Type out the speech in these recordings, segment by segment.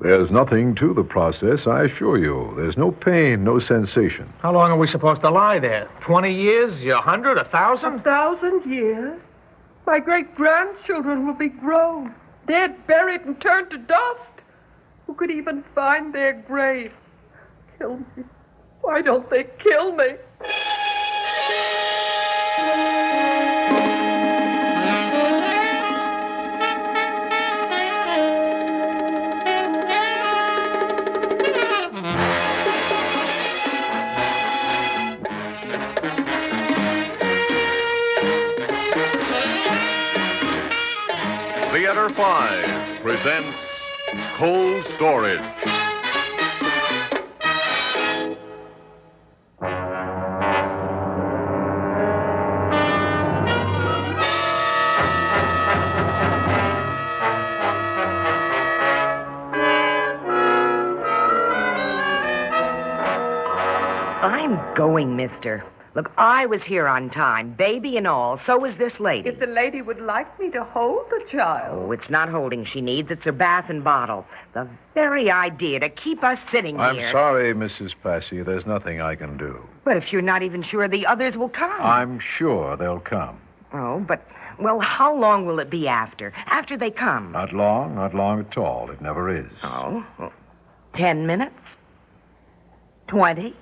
There's nothing to the process, I assure you. There's no pain, no sensation. How long are we supposed to lie there? 20 years? 100? 1,000? 1,000 years? My great-grandchildren will be grown, dead, buried, and turned to dust. Who could even find their grave? Kill me. Why don't they kill me? Theater 5 presents Cold Storage. I'm going, mister. Look, I was here on time, baby and all. So was this lady. If the lady would like me to hold the child. Oh, it's not holding she needs. It's her bath and bottle. The very idea to keep us sitting here. I'm sorry, Mrs. Passy. There's nothing I can do. But if you're not even sure the others will come. I'm sure they'll come. Oh, but, well, how long will it be after they come? Not long at all. It never is. Oh, 10 minutes? 20?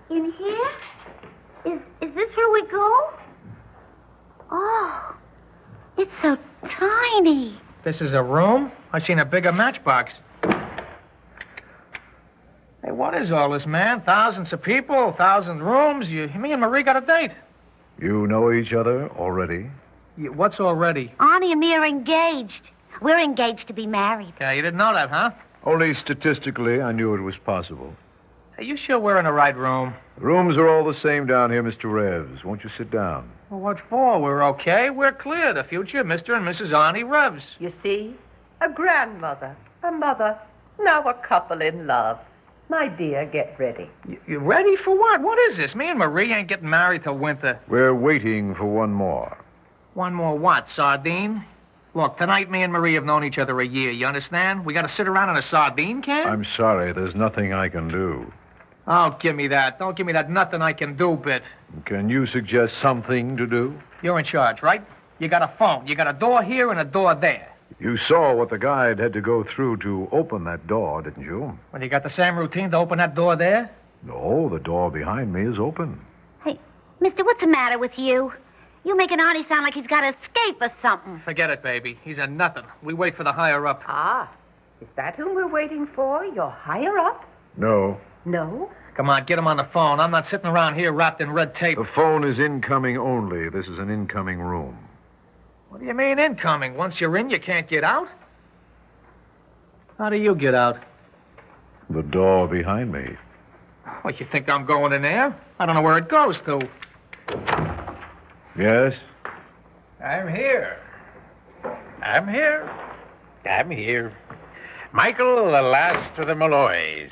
In here? Is this where we go? Oh, it's so tiny. This is a room? I seen a bigger matchbox. Hey, what is all this, man? Thousands of people, 1,000 rooms. Me and Marie got a date. You know each other already? What's already? Arnie and me are engaged. We're engaged to be married. Yeah, you didn't know that, huh? Only statistically, I knew it was possible. Are you sure we're in the right room? The rooms are all the same down here, Mr. Revs. Won't you sit down? Well, what for? We're okay. We're clear. The future Mr. and Mrs. Arnie Revs. You see? A grandmother, a mother, now a couple in love. My dear, get ready. You ready for what? What is this? Me and Marie ain't getting married till winter. We're waiting for one more. One more what, sardine? Look, tonight me and Marie have known each other a year, you understand? We gotta sit around in a sardine can? I'm sorry, there's nothing I can do. Oh, give me that. Don't give me that nothing I can do bit. Can you suggest something to do? You're in charge, right? You got a phone. You got a door here and a door there. You saw what the guide had to go through to open that door, didn't you? Well, you got the same routine to open that door there? No, the door behind me is open. Hey, mister, what's the matter with you? You making Arnie sound like he's got to escape or something. Forget it, baby. He's a nothing. We wait for the higher up. Ah, is that whom we're waiting for? Your higher up? No. No? Come on, get him on the phone. I'm not sitting around here wrapped in red tape. The phone is incoming only. This is an incoming room. What do you mean incoming? Once you're in, you can't get out? How do you get out? The door behind me. Well, you think I'm going in there? I don't know where it goes to. Yes? I'm here. Michael, the last of the Malloys.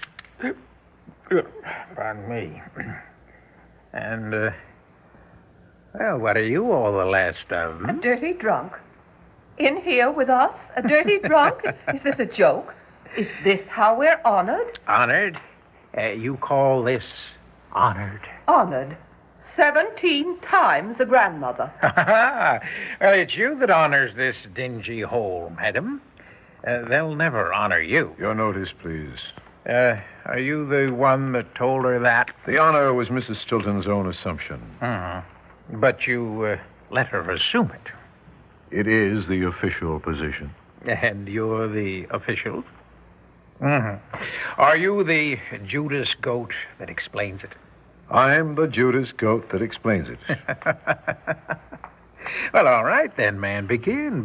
Pardon me. And, well, what are you all the last of? A dirty drunk. In here with us? A dirty drunk? Is this a joke? Is this how we're honored? Honored? You call this honored? Honored. 17 times a grandmother. Well, it's you that honors this dingy hole, madam. They'll never honor you. Your notice, please. Are you the one that told her that? The honor was Mrs. Stilton's own assumption. Mm-hmm. But you let her assume it. It is the official position. And you're the official? Mm-hmm. Are you the Judas goat that explains it? I'm the Judas goat that explains it. Well, all right then, man. Begin.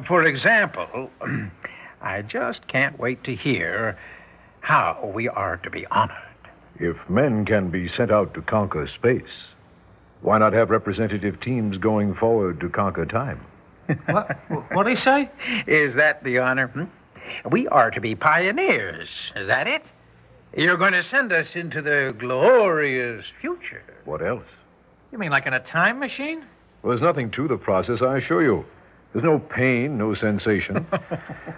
For example, I just can't wait to hear how we are to be honored. If men can be sent out to conquer space, why not have representative teams going forward to conquer time? What'd he say? Is that the honor? We are to be pioneers. Is that it? You're going to send us into the glorious future. What else? You mean like in a time machine? Well, there's nothing to the process, I assure you. There's no pain, no sensation.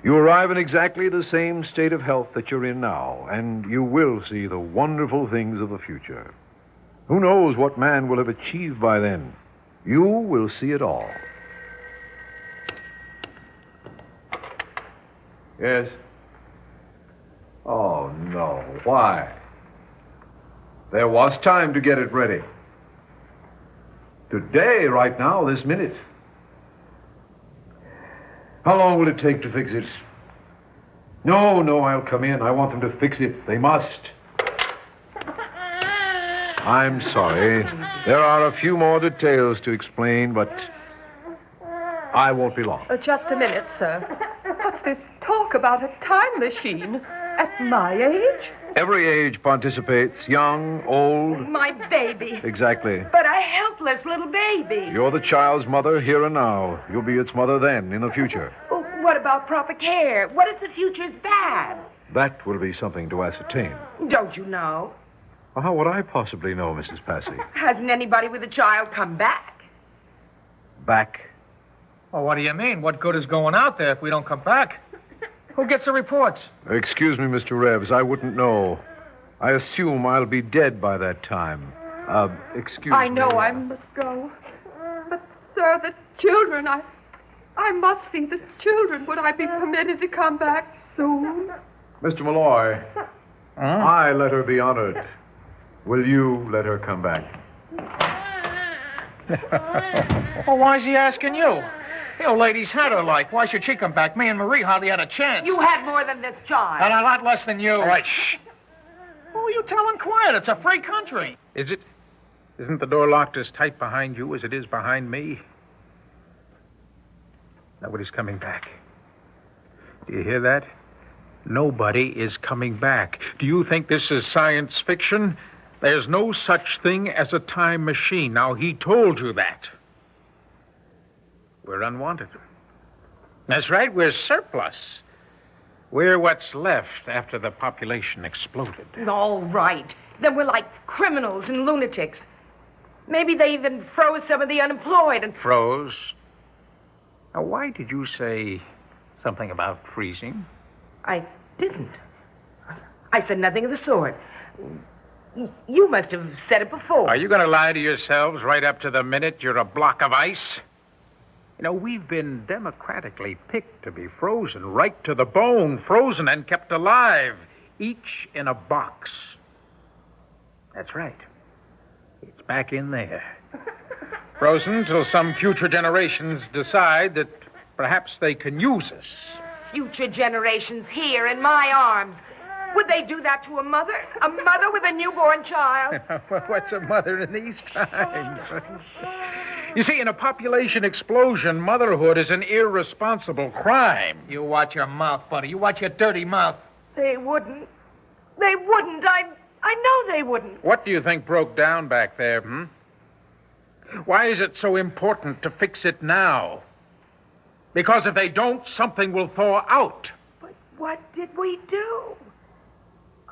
You arrive in exactly the same state of health that you're in now, and you will see the wonderful things of the future. Who knows what man will have achieved by then? You will see it all. Yes? Oh, no. Why? There was time to get it ready. Today, right now, this minute. How long will it take to fix it? No, I'll come in. I want them to fix it. They must. I'm sorry. There are a few more details to explain, but I won't be long. Just a minute, sir. What's this talk about a time machine? At my age? Every age participates, young, old. My baby. Exactly. But a helpless little baby. You're the child's mother here and now. You'll be its mother then, in the future. Well, what about proper care? What if the future's bad? That will be something to ascertain. Don't you know? Well, how would I possibly know, Mrs. Passy? Hasn't anybody with a child come back? Back? Well, what do you mean? What good is going out there if we don't come back? Who gets the reports? Excuse me, Mr. Rebs. I wouldn't know. I assume I'll be dead by that time. Excuse me. I know I must go. But, sir, the children, I must see the children. Would I be permitted to come back soon? Mr. Malloy, I let her be honored. Will you let her come back? Well, why is he asking you? The old lady's had her like. Why should she come back? Me and Marie hardly had a chance. You had more than this child. And a lot less than you. All right, shh. Who are you telling quiet? It's a free country. Is it? Isn't the door locked as tight behind you as it is behind me? Nobody's coming back. Do you hear that? Nobody is coming back. Do you think this is science fiction? There's no such thing as a time machine. Now, he told you that. We're unwanted. That's right, we're surplus. We're what's left after the population exploded. All right. Then we're like criminals and lunatics. Maybe they even froze some of the unemployed and... Froze? Now, why did you say something about freezing? I didn't. I said nothing of the sort. You must have said it before. Are you going to lie to yourselves right up to the minute you're a block of ice? You know, we've been democratically picked to be frozen right to the bone, frozen and kept alive, each in a box. That's right. It's back in there. Frozen till some future generations decide that perhaps they can use us. Future generations here in my arms. Would they do that to a mother? A mother with a newborn child? What's a mother in these times? You see, in a population explosion, motherhood is an irresponsible crime. You watch your mouth, buddy. You watch your dirty mouth. They wouldn't. They wouldn't. I know they wouldn't. What do you think broke down back there, Why is it so important to fix it now? Because if they don't, something will thaw out. But what did we do?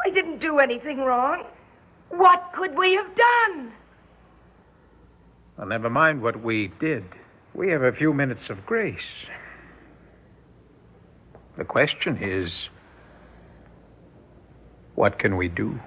I didn't do anything wrong. What could we have done? Well, never mind what we did. We have a few minutes of grace. The question is, what can we do?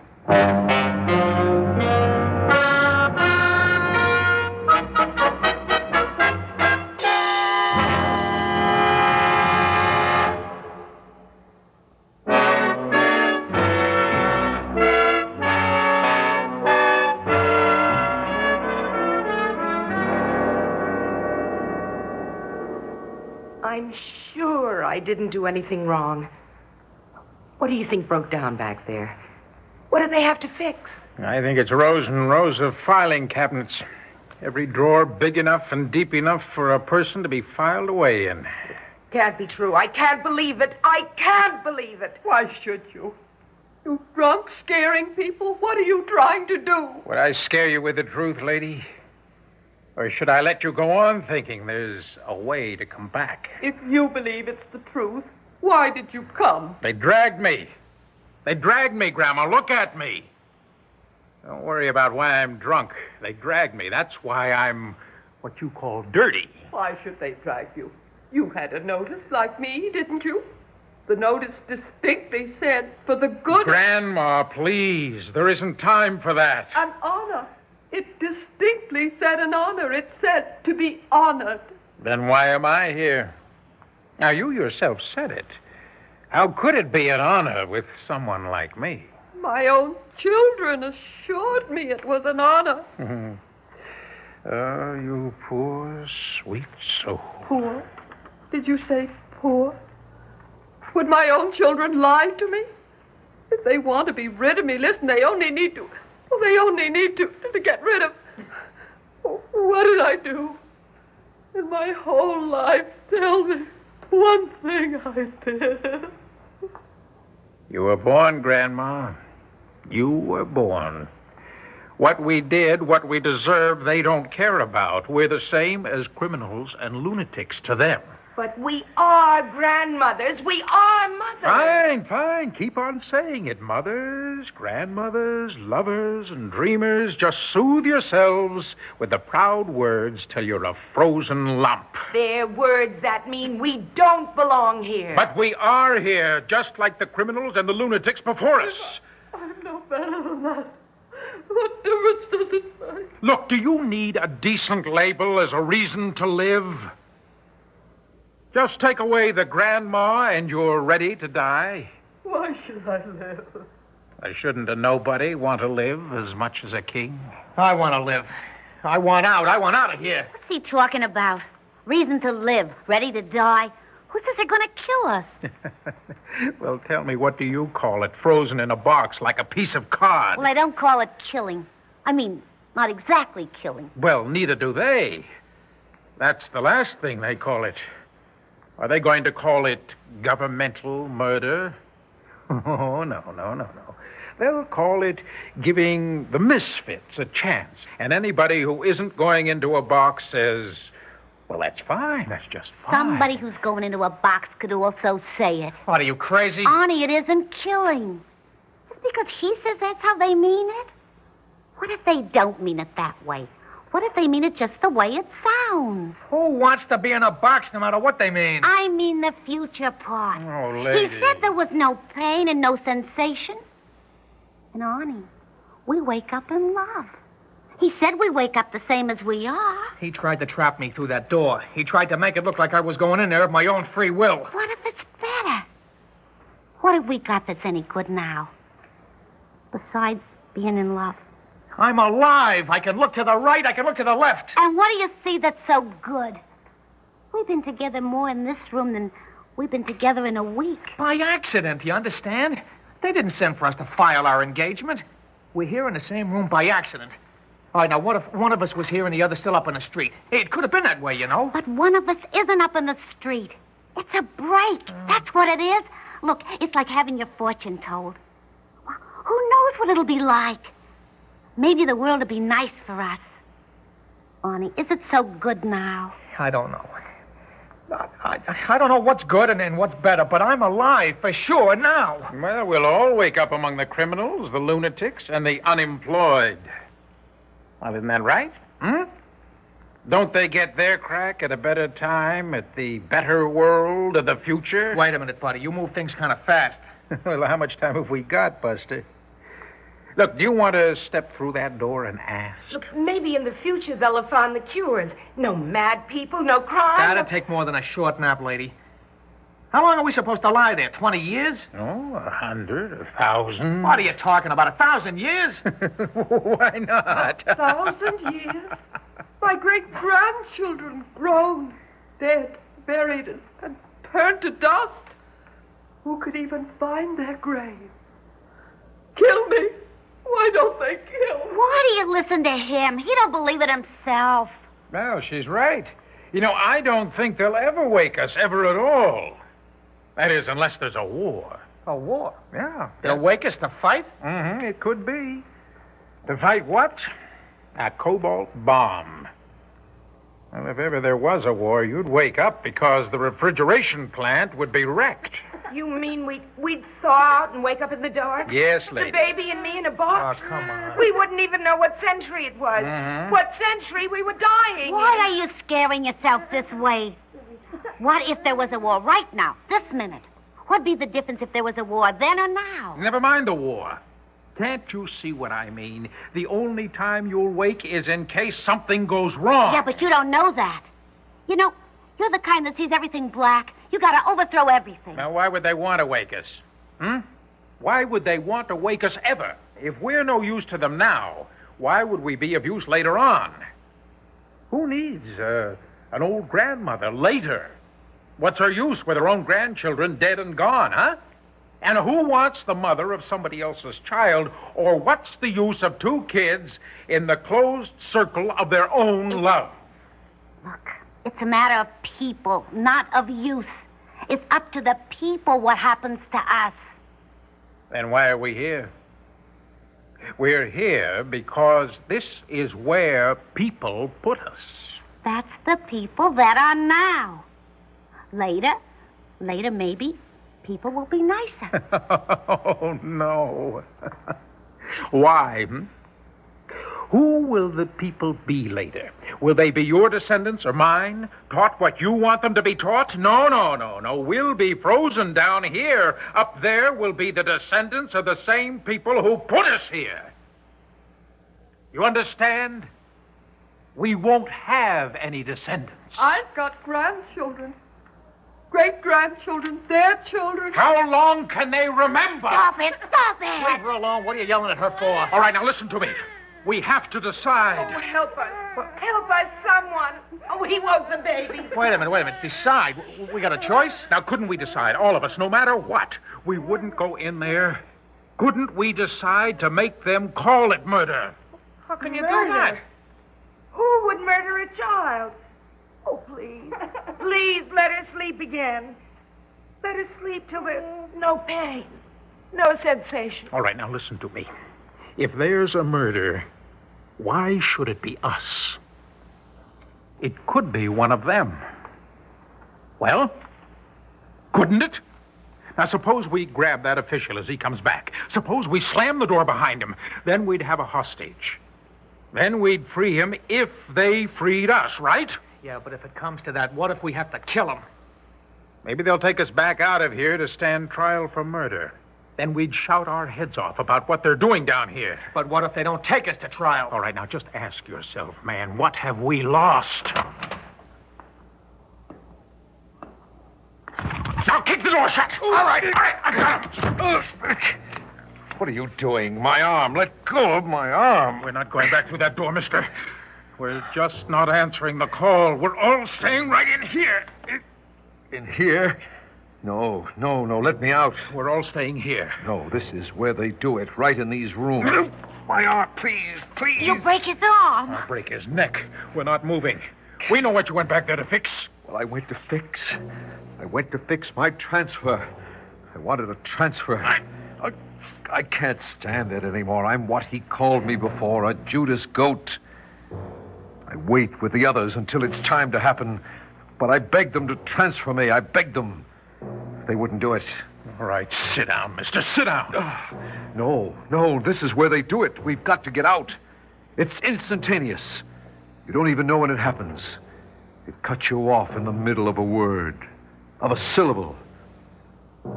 I'm sure I didn't do anything wrong. What do you think broke down back there? What do they have to fix? I think it's rows and rows of filing cabinets. Every drawer big enough and deep enough for a person to be filed away in. Can't be true. I can't believe it. I can't believe it. Why should you? You drunk, scaring people? What are you trying to do? Would I scare you with the truth, lady? Or should I let you go on thinking there's a way to come back? If you believe it's the truth, why did you come? They dragged me. They dragged me, Grandma. Look at me. Don't worry about why I'm drunk. They dragged me. That's why I'm what you call dirty. Why should they drag you? You had a notice like me, didn't you? The notice distinctly said, for the good... Grandma, please. There isn't time for that. An honor. It distinctly said an honor. It said to be honored. Then why am I here? Now, you yourself said it. How could it be an honor with someone like me? My own children assured me it was an honor. Oh, you poor, sweet soul. Poor? Did you say poor? Would my own children lie to me? If they want to be rid of me, listen, they only need to... Well, they only need to get rid of... What did I do? In my whole life, tell me one thing I did. You were born, Grandma. You were born. What we did, what we deserve, they don't care about. We're the same as criminals and lunatics to them. But we are grandmothers. We are mothers. Fine. Keep on saying it. Mothers, grandmothers, lovers, and dreamers. Just soothe yourselves with the proud words till you're a frozen lump. They're words that mean we don't belong here. But we are here, just like the criminals and the lunatics before us. I'm no better than that. What difference does it make? Look, do you need a decent label as a reason to live? Just take away the grandma and you're ready to die. Why should I live? Why shouldn't a nobody want to live as much as a king? I want to live. I want out. I want out of here. What's he talking about? Reason to live, ready to die? Who says they're going to kill us? Well, tell me, what do you call it? Frozen in a box like a piece of card. Well, I don't call it killing. I mean, not exactly killing. Well, neither do they. That's the last thing they call it. Are they going to call it governmental murder? Oh, no. They'll call it giving the misfits a chance. And anybody who isn't going into a box says, well, that's fine. That's just fine. Somebody who's going into a box could also say it. What, are you crazy? Arnie, it isn't killing. Just because he says that's how they mean it? What if they don't mean it that way? What if they mean it just the way it sounds? Who wants to be in a box no matter what they mean? I mean the future part. Oh, lady. He said there was no pain and no sensation. And Arnie, we wake up in love. He said we wake up the same as we are. He tried to trap me through that door. He tried to make it look like I was going in there of my own free will. What if it's better? What have we got that's any good now? Besides being in love. I'm alive. I can look to the right. I can look to the left. And what do you see that's so good? We've been together more in this room than we've been together in a week. By accident, you understand? They didn't send for us to file our engagement. We're here in the same room by accident. All right, now, what if one of us was here and the other still up in the street? Hey, it could have been that way, you know. But one of us isn't up in the street. It's a break. That's what it is. Look, it's like having your fortune told. Well, who knows what it'll be like? Maybe the world will be nice for us. Arnie, is it so good now? I don't know. I don't know what's good and what's better, but I'm alive for sure now. Well, we'll all wake up among the criminals, the lunatics, and the unemployed. Well, isn't that right? Don't they get their crack at a better time, at the better world of the future? Wait a minute, buddy. You move things kind of fast. Well, how much time have we got, Buster? Look, do you want to step through that door and ask? Look, maybe in the future they'll have found the cures. No mad people, no crime. That'd take more than a short nap, lady. How long are we supposed to lie there? 20 years? Oh, 100, 1,000. What are you talking about? 1,000 years? Why not? 1,000 years? My great-grandchildren grown, dead, buried, and turned to dust. Who could even find their grave? Kill me. Why don't they kill me? Why do you listen to him? He don't believe it himself. No, she's right. You know, I don't think they'll ever wake us, ever at all. That is, unless there's a war. A war? Yeah. They'll wake us to fight? Mm-hmm, it could be. To fight what? A cobalt bomb. Well, if ever there was a war, you'd wake up because the refrigeration plant would be wrecked. You mean we'd thaw out and wake up in the dark? Yes, lady. The baby and me in a box? Oh, come on. We wouldn't even know what century it was. Mhm. What century we were dying Why in. are you scaring yourself this way? What if there was a war right now, this minute? What'd be the difference if there was a war then or now? Never mind the war. Can't you see what I mean? The only time you'll wake is in case something goes wrong. Yeah, but you don't know that. You know, you're the kind that sees everything black. You gotta overthrow everything. Now, why would they want to wake us? Why would they want to wake us ever? If we're no use to them now, why would we be of use later on? Who needs an old grandmother later? What's her use with her own grandchildren dead and gone, huh? And who wants the mother of somebody else's child? Or what's the use of two kids in the closed circle of their own love? Look, it's a matter of people, not of youth. It's up to the people what happens to us. Then why are we here? We're here because this is where people put us. That's the people that are now. Later maybe, people will be nicer. Oh, no. Why? Who will the people be later? Will they be your descendants or mine? Taught what you want them to be taught? No. We'll be frozen down here. Up there will be the descendants of the same people who put us here. You understand? We won't have any descendants. I've got grandchildren. Great-grandchildren, their children. How long can they remember? Stop it! Leave her alone. What are you yelling at her for? All right, now listen to me. We have to decide. Oh, help us. Help us, someone. Oh, he woke the baby. Wait a minute. Decide. We got a choice? Now, couldn't we decide, all of us, no matter what, we wouldn't go in there? Couldn't we decide to make them call it murder? How can you do that? Who would murder a child? Oh, please. Please, let her sleep again. Let her sleep till there's no pain, no sensation. All right, now listen to me. If there's a murder, why should it be us? It could be one of them. Well, couldn't it? Now, suppose we grab that official as he comes back. Suppose we slam the door behind him. Then we'd have a hostage. Then we'd free him if they freed us, right? Yeah, but if it comes to that, what if we have to kill him? Maybe they'll take us back out of here to stand trial for murder. Then we'd shout our heads off about what they're doing down here. But what if they don't take us to trial? All right, now just ask yourself, man, what have we lost? Now kick the door shut. All right, I got him. What are you doing? My arm. Let go of my arm. We're not going back through that door, mister. We're just not answering the call. We're all staying right in here. In here? No. Let me out. We're all staying here. No, this is where they do it, right in these rooms. My arm, please. You break his arm. I'll break his neck. We're not moving. We know what you went back there to fix. Well, I went to fix my transfer. I wanted a transfer. I can't stand it anymore. I'm what he called me before, a Judas goat. I wait with the others until it's time to happen. But I begged them to transfer me. I begged them. They wouldn't do it. All right, sit down, mister. Sit down. No. This is where they do it. We've got to get out. It's instantaneous. You don't even know when it happens. It cuts you off in the middle of a word, of a syllable.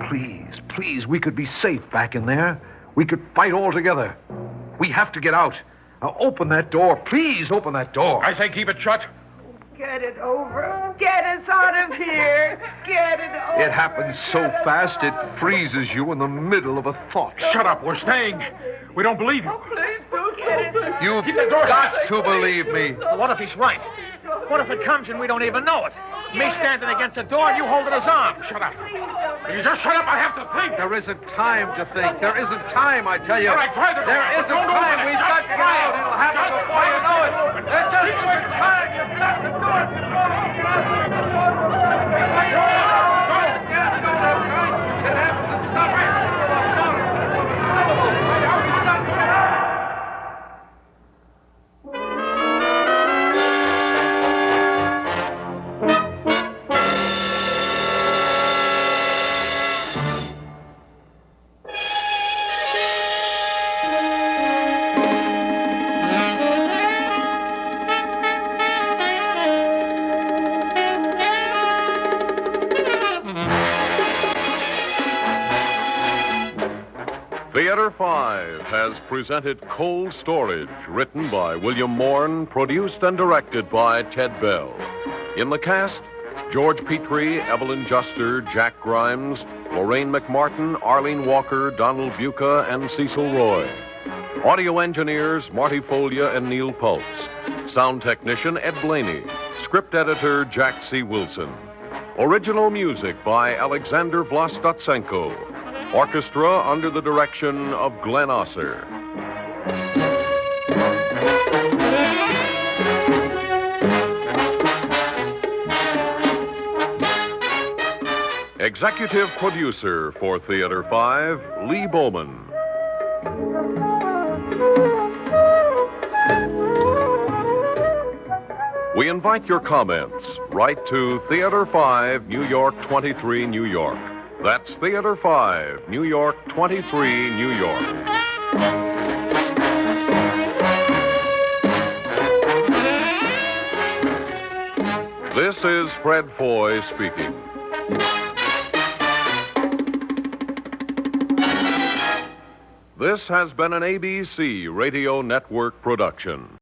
Please, we could be safe back in there. We could fight all together. We have to get out. Now, open that door. Please open that door. I say keep it shut. Get it over. Get us out of here. Get it over. It happens so fast, it freezes you in the middle of a thought. Shut up. We're staying. We don't believe you. Oh, please do something. You've got to believe me. What if he's right? What if it comes and we don't even know it? Me standing against the door and you holding his arm. Shut up. You just shut up. I have to think. There isn't time to think. There isn't time, I tell you. All right, try the door. There isn't Don't time. open it. We've got to get out. It'll happen before you know it. There just isn't time. You've got to do it before we get out. It happens and stop it. Theater 5 has presented Cold Storage, written by William Morn, produced and directed by Ted Bell. In the cast, George Petrie, Evelyn Juster, Jack Grimes, Lorraine McMartin, Arlene Walker, Donald Buca, and Cecil Roy. Audio engineers, Marty Folia and Neil Pultz. Sound technician, Ed Blaney. Script editor, Jack C. Wilson. Original music by Alexander Vlastotsenko. Orchestra under the direction of Glenn Osser. Executive producer for Theater 5, Lee Bowman. We invite your comments. Write to Theater 5, New York 23, New York. That's Theater 5, New York 23, New York. This is Fred Foy speaking. This has been an ABC Radio Network production.